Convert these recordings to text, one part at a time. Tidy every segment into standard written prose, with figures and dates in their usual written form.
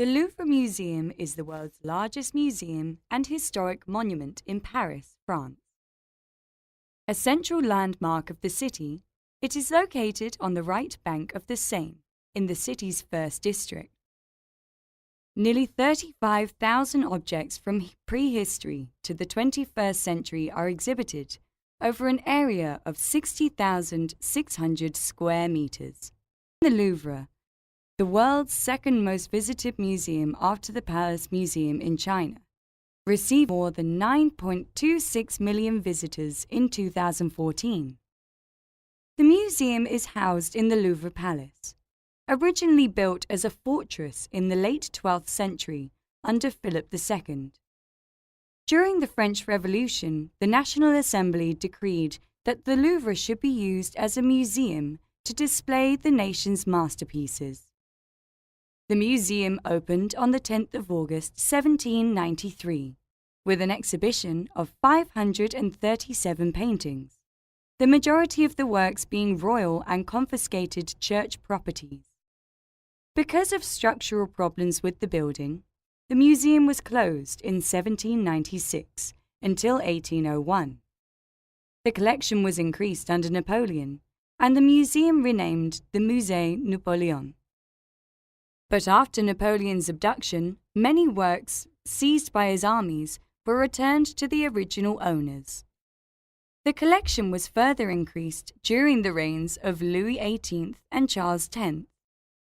The Louvre Museum is the world's largest museum and historic monument in Paris, France. A central landmark of the city, it is located on the right bank of the Seine, in the city's first district. Nearly 35,000 objects from prehistory to the 21st century are exhibited over an area of 60,600 square meters. The Louvre, the world's second most visited museum after the Palace Museum in China, received more than 9.26 million visitors in 2014. The museum is housed in the Louvre Palace, originally built as a fortress in the late 12th century under Philip II. During the French Revolution, the National Assembly decreed that the Louvre should be used as a museum to display the nation's masterpieces. The museum opened on the 10th of August 1793 with an exhibition of 537 paintings, the majority of the works being royal and confiscated church properties. Because of structural problems with the building, the museum was closed in 1796 until 1801. The collection was increased under Napoleon, and the museum renamed the Musée Napoléon. But after Napoleon's abduction, many works seized by his armies were returned to the original owners. The collection was further increased during the reigns of Louis XVIII and Charles X,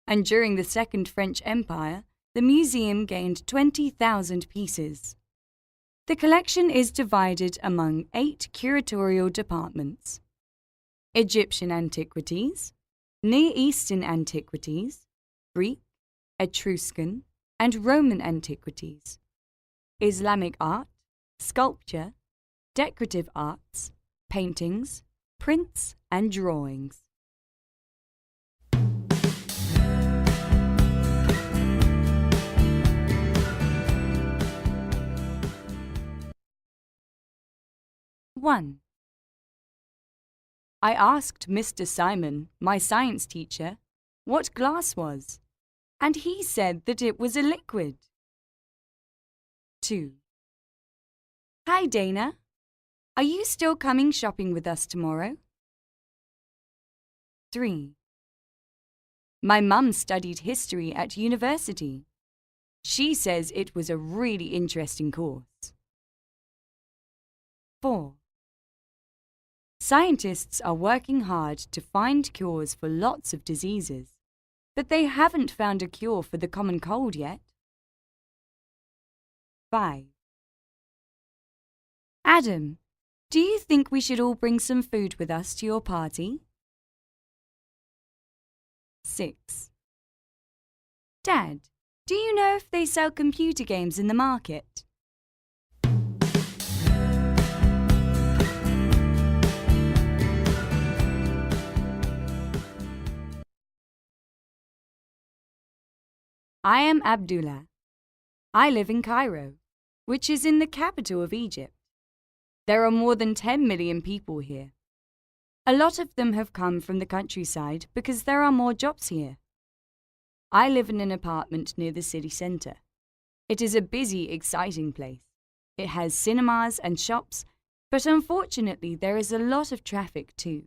and during the Second French Empire, the museum gained 20,000 pieces. The collection is divided among 8 curatorial departments: Egyptian antiquities, Near Eastern antiquities, Greek, Etruscan, and Roman antiquities, Islamic art, sculpture, decorative arts, paintings, prints, and drawings. One. I asked Mr. Simon, my science teacher, what glass was, and he said that it was a liquid. 2. Hi, Dana. Are you still coming shopping with us tomorrow? 3. My mum studied history at university. She says it was a really interesting course. 4. Scientists are working hard to find cures for lots of diseases, but they haven't found a cure for the common cold yet. 5. Adam, do you think we should all bring some food with us to your party? 6. Dad, do you know if they sell computer games in the market? I am Abdullah. I live in Cairo, which is in the capital of Egypt. There are more than 10 million people here. A lot of them have come from the countryside because there are more jobs here. I live in an apartment near the city centre. It is a busy, exciting place. It has cinemas and shops, but unfortunately there is a lot of traffic too.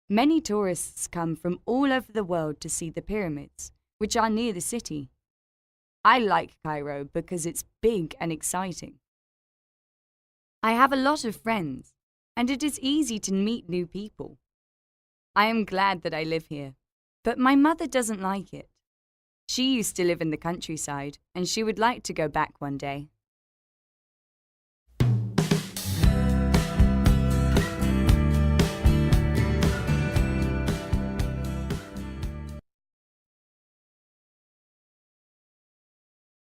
Many tourists come from all over the world to see the pyramids, which are near the city. I like Cairo because it's big and exciting. I have a lot of friends, and it is easy to meet new people. I am glad that I live here, but my mother doesn't like it. She used to live in the countryside, and she would like to go back one day.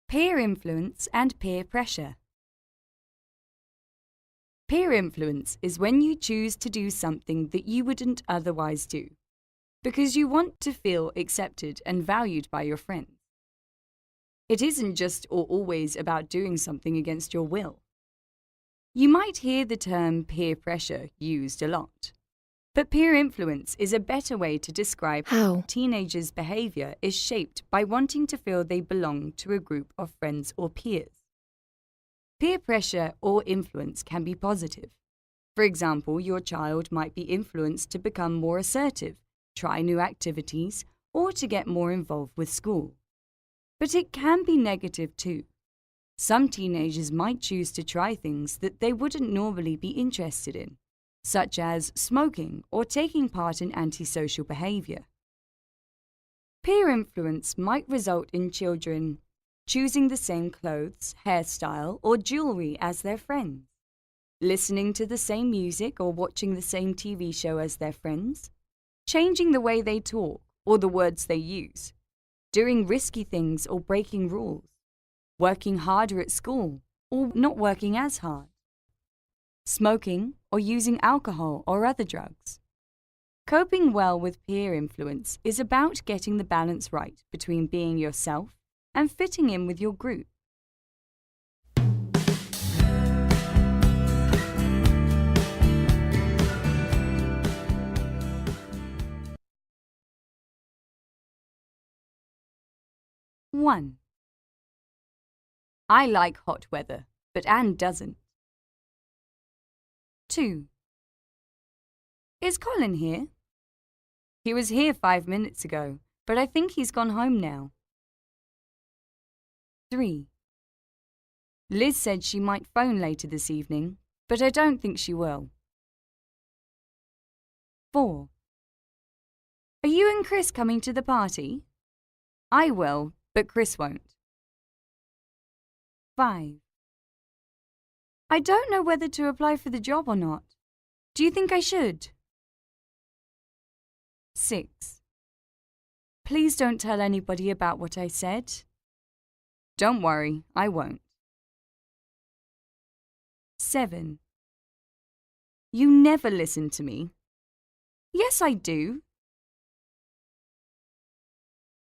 Peer influence and peer pressure. Peer influence is when you choose to do something that you wouldn't otherwise do, because you want to feel accepted and valued by your friends. It isn't just or always about doing something against your will. You might hear the term peer pressure used a lot. But peer influence is a better way to describe How? teenagers' behavior is shaped by wanting to feel they belong to a group of friends or peers. Peer pressure or influence can be positive. For example, your child might be influenced to become more assertive, try new activities, or to get more involved with school. But it can be negative too. Some teenagers might choose to try things that they wouldn't normally be interested in, such as smoking or taking part in antisocial behavior. Peer influence might result in children choosing the same clothes, hairstyle, or jewelry as their friends, listening to the same music or watching the same TV show as their friends, changing the way they talk or the words they use, doing risky things or breaking rules, working harder at school or not working as hard, smoking or using alcohol or other drugs. Coping well with peer influence is about getting the balance right between being yourself and fitting in with your group. One. I like hot weather, but Anne doesn't. 2. Is Colin here? He was here 5 minutes ago, but I think he's gone home now. 3. Liz said she might phone later this evening, but I don't think she will. 4. Are you and Chris coming to the party? I will, but Chris won't. 5. I don't know whether to apply for the job or not. Do you think I should? 6. Please don't tell anybody about what I said. Don't worry, I won't. 7. You never listen to me. Yes, I do.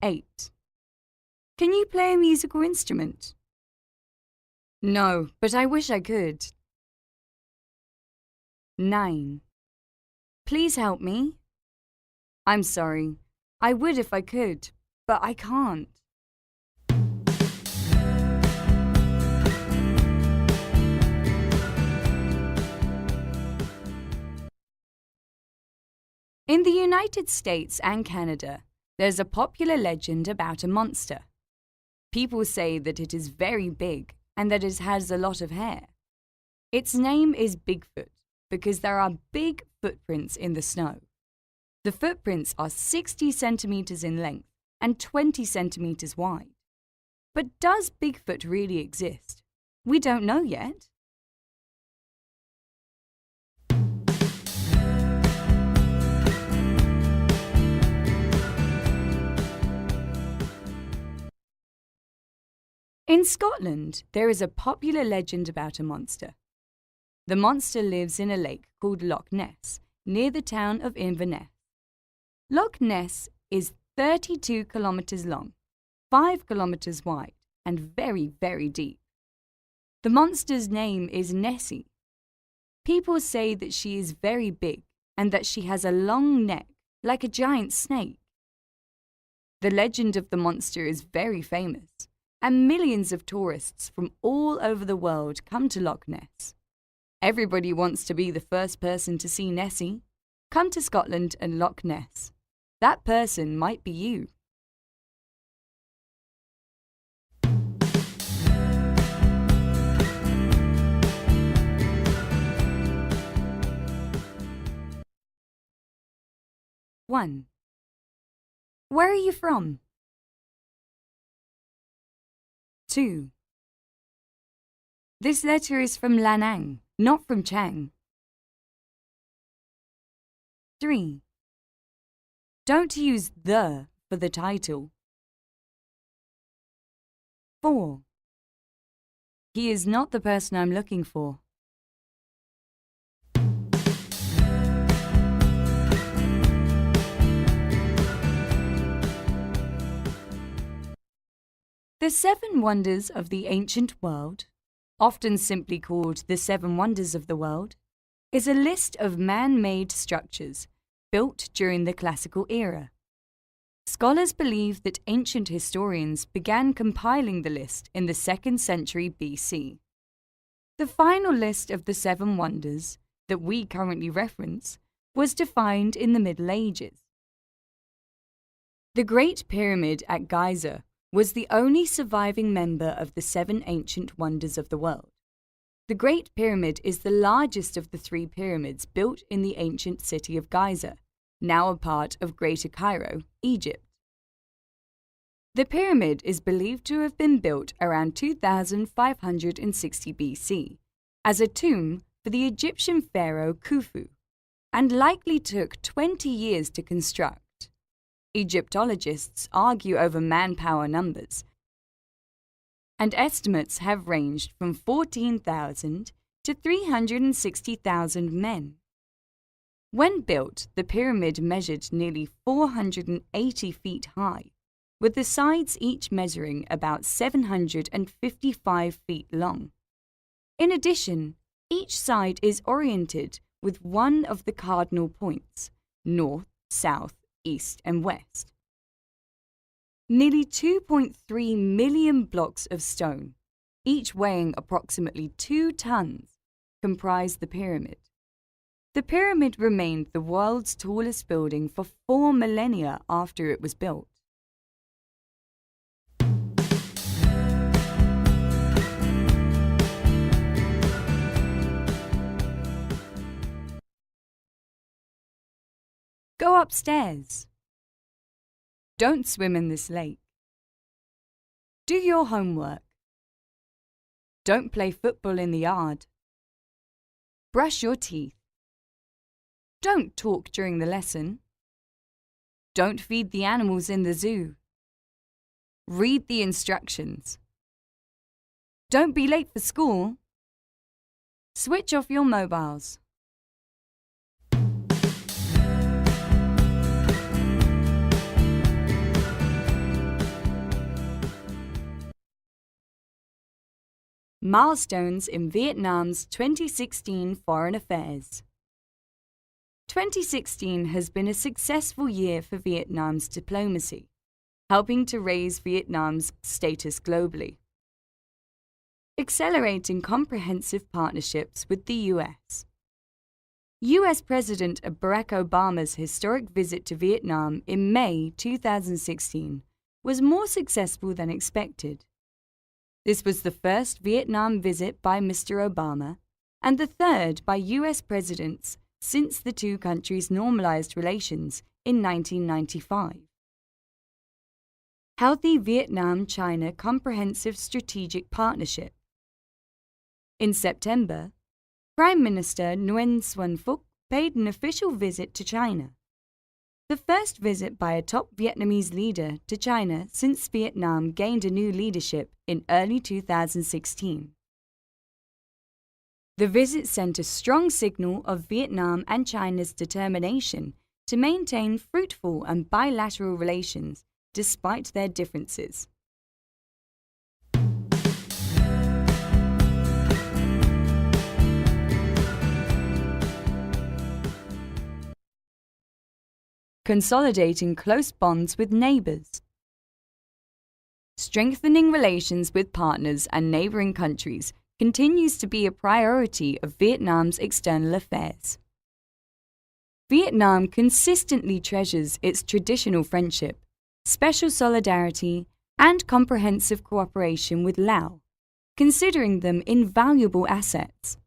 8. Can you play a musical instrument? No, but I wish I could. 9. Please help me. I'm sorry. I would if I could, but I can't. In the United States and Canada, there's a popular legend about a monster. People say that it is very big and that it has a lot of hair. Its name is Bigfoot because there are big footprints in the snow. The footprints are 60 centimeters in length and 20 centimeters wide. But does Bigfoot really exist? We don't know yet. In Scotland, there is a popular legend about a monster. The monster lives in a lake called Loch Ness, near the town of Inverness. Loch Ness is 32 kilometers long, 5 kilometers wide, and very, very deep. The monster's name is Nessie. People say that she is very big and that she has a long neck, like a giant snake. The legend of the monster is very famous, and millions of tourists from all over the world come to Loch Ness. Everybody wants to be the first person to see Nessie. Come to Scotland and Loch Ness. That person might be you. One. Where are you from? 2. This letter is from Lanang, not from Chang. 3. Don't use the for the title. 4. He is not the person I'm looking for. The 7 Wonders of the Ancient World, often simply called the 7 Wonders of the World, is a list of man-made structures built during the classical era. Scholars believe that ancient historians began compiling the list in the 2nd century BC. The final list of the 7 wonders that we currently reference was defined in the Middle Ages. The Great Pyramid at Giza was the only surviving member of the 7 ancient wonders of the world. The Great Pyramid is the largest of the 3 pyramids built in the ancient city of Giza, now a part of Greater Cairo, Egypt. The pyramid is believed to have been built around 2560 BC as a tomb for the Egyptian pharaoh Khufu, and likely took 20 years to construct. Egyptologists argue over manpower numbers, and estimates have ranged from 14,000 to 360,000 men. When built, the pyramid measured nearly 480 feet high, with the sides each measuring about 755 feet long. In addition, each side is oriented with one of the cardinal points, north, south, east, and west. Nearly 2.3 million blocks of stone, each weighing approximately 2 tons, comprise the pyramid. The pyramid remained the world's tallest building for 4 millennia after it was built. Go upstairs. Don't swim in this lake. Do your homework. Don't play football in the yard. Brush your teeth. Don't talk during the lesson. Don't feed the animals in the zoo. Read the instructions. Don't be late for school. Switch off your mobiles. Milestones in Vietnam's 2016 Foreign Affairs. 2016 has been a successful year for Vietnam's diplomacy, helping to raise Vietnam's status globally. Accelerating comprehensive partnerships with the U.S. U.S. President Barack Obama's historic visit to Vietnam in May 2016 was more successful than expected. This was the first Vietnam visit by Mr. Obama and the third by U.S. presidents since the two countries normalized relations in 1995. Healthy Vietnam-China Comprehensive Strategic Partnership. In September, Prime Minister Nguyen Xuan Phuc paid an official visit to China, the first visit by a top Vietnamese leader to China since Vietnam gained a new leadership in early 2016. The visit sent a strong signal of Vietnam and China's determination to maintain fruitful and bilateral relations despite their differences. Consolidating close bonds with neighbors. Strengthening relations with partners and neighboring countries continues to be a priority of Vietnam's external affairs. Vietnam consistently treasures its traditional friendship, special solidarity, and comprehensive cooperation with Laos, considering them invaluable assets.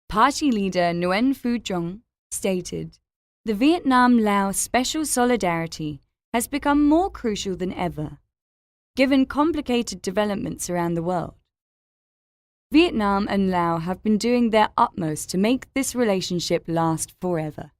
Party leader Nguyen Phu Trong stated, "The Vietnam-Laos special solidarity has become more crucial than ever, given complicated developments around the world. Vietnam and Laos have been doing their utmost to make this relationship last forever."